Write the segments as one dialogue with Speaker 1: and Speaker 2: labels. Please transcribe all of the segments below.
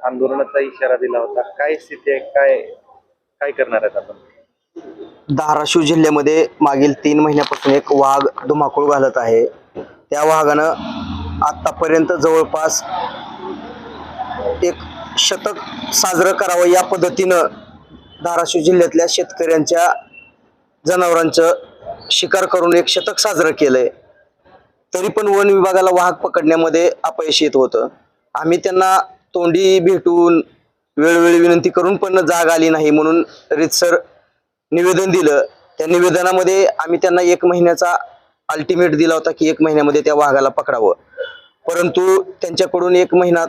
Speaker 1: आंदोलनाचा इशारा दिला होता. काय स्थिती आहे, काय काय करणार आहेत आपण?
Speaker 2: धाराशिव जिल्ह्यामध्ये मागील 3 महिन्यापासून एक वाघ धुमाकूळ घालत आहे. त्या वाघानं आतापर्यंत जवळपास एक शतक साजरं करावं या पद्धतीनं धाराशिव जिल्ह्यातल्या शेतकऱ्यांच्या जनावरांचं शिकार करून एक शतक साजरं केलंय. तरी पण वन विभागाला वाघ पकडण्यामध्ये अपयश येत होतं. आम्ही त्यांना तोंडी भेटून वेळोवेळी विनंती करून पण जाग आली नाही म्हणून रीतसर निवेदन दिलं. त्या निवेदनामध्ये आम्ही त्यांना 1 महिन्याचा अल्टिमेट दिला होता की 1 महिन्यामध्ये त्या वाघाला पकडावं. परंतु त्यांच्याकडून 1 महिन्यात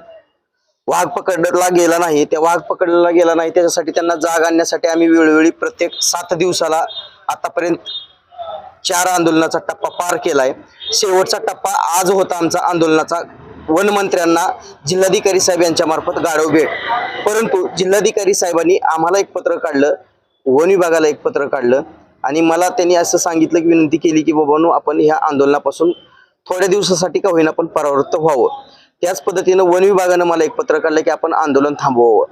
Speaker 2: वाघ पकडला गेला नाही. त्या वाघ पकडला गेला नाही त्याच्यासाठी त्यांना जाग आणण्यासाठी आम्ही वेळोवेळी प्रत्येक 7 दिवसाला आतापर्यंत 4 आंदोलनाचा टप्पा पार केलाय. शेवटचा टप्पा आज होता आमचा आंदोलनाचा. वनमंत्र्यांना जिल्हाधिकारी साहेब यांच्या मार्फत गाढव भेट. परंतु जिल्हाधिकारी साहेबांनी आम्हाला एक पत्र काढलं, वन विभागाला एक पत्र काढलं आणि मला त्यांनी असं सांगितलं की विनंती केली की बाबांनो आपण ह्या आंदोलनापासून थोड्या दिवसासाठी का होईना पण परावृत्त व्हावं. त्याच पद्धतीनं वन विभागानं मला एक पत्र काढलं की आपण आंदोलन थांबवावं.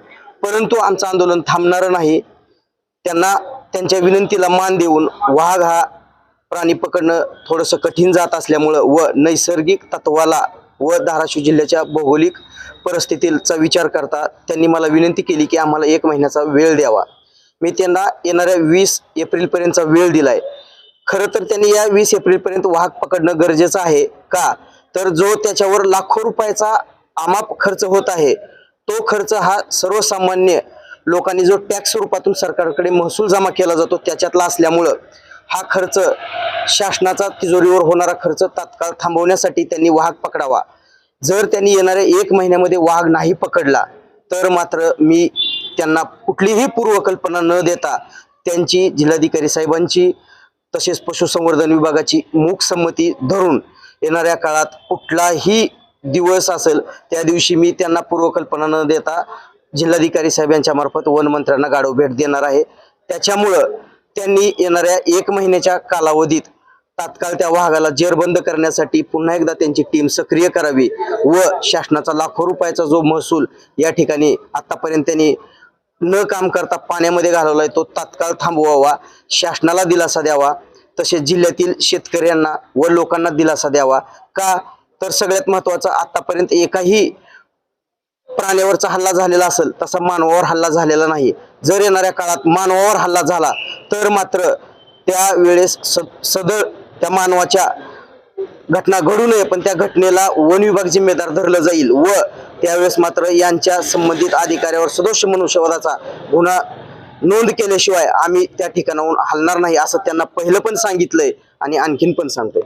Speaker 2: परंतु आमचं आंदोलन थांबणार नाही. त्यांना त्यांच्या विनंतीला मान देऊन वाघ हा प्राणी पकडणं थोडंसं कठीण जात असल्यामुळं व नैसर्गिक तत्वाला व धाराशिव जिल्ह्याच्या भौगोलिक परिस्थितीचा विचार करता त्यांनी मला विनंती केली की आम्हाला 1 महिन्याचा वेळ द्यावा. मी त्यांना येणाऱ्या 20 एप्रिलपर्यंतचा वेळ दिलाय. खरं तर त्यांनी या 20 एप्रिलपर्यंत वाघ पकडणं गरजेचं आहे. का तर जो त्याच्यावर लाखो रुपयाचा अमाप खर्च होत आहे तो खर्च हा सर्वसामान्य लोकांनी जो टॅक्स रूपातून सरकारकडे महसूल जमा केला जातो त्याच्यातला असल्यामुळं हा खर्च शासनाचा तिजोरीवर होणारा खर्च तात्काळ थांबवण्यासाठी त्यांनी वाघ पकडावा. जर त्यांनी येणाऱ्या 1 महिन्यामध्ये वाघ नाही पकडला तर मात्र मी त्यांना कुठलीही पूर्वकल्पना न देता त्यांची जिल्हाधिकारी साहेबांची तसेच पशुसंवर्धन विभागाची मूक संमती धरून येणाऱ्या काळात कुठलाही दिवस असेल त्या दिवशी मी त्यांना पूर्वकल्पना न देता जिल्हाधिकारी साहेब यांच्या मार्फत वनमंत्र्यांना गाढव भेट देणार आहे. त्याच्यामुळं त्यांनी येणाऱ्या 1 महिन्याच्या कालावधीत तात्काळ त्या वाघाला जेरबंद करण्यासाठी पुन्हा एकदा त्यांची टीम सक्रिय करावी व शासनाचा लाखो रुपयाचा जो महसूल या ठिकाणी आतापर्यंत त्यांनी न काम करता पाण्यामध्ये घालवलाय तो तात्काळ थांबवावा. शासनाला दिलासा द्यावा तसेच जिल्ह्यातील शेतकऱ्यांना व लोकांना दिलासा द्यावा. का तर सगळ्यात महत्वाचं आतापर्यंत एकाही प्राण्यावरचा हल्ला झालेला असेल तसा मानवावर हल्ला झालेला नाही. जर येणाऱ्या काळात मानवावर हल्ला झाला तर मात्र त्यावेळेस सदर त्या मानवाच्या घटना घडू नये पण त्या घटनेला वन विभाग जिम्मेदार धरलं जाईल व त्यावेळेस मात्र यांच्या संबंधित अधिकाऱ्यावर सदोष मनुष्यवधाचा गुन्हा नोंद केल्याशिवाय आम्ही त्या ठिकाणाहून हलणार नाही असं त्यांना पहिलं पण सांगितलंय आणि आणखीन पण सांगतोय.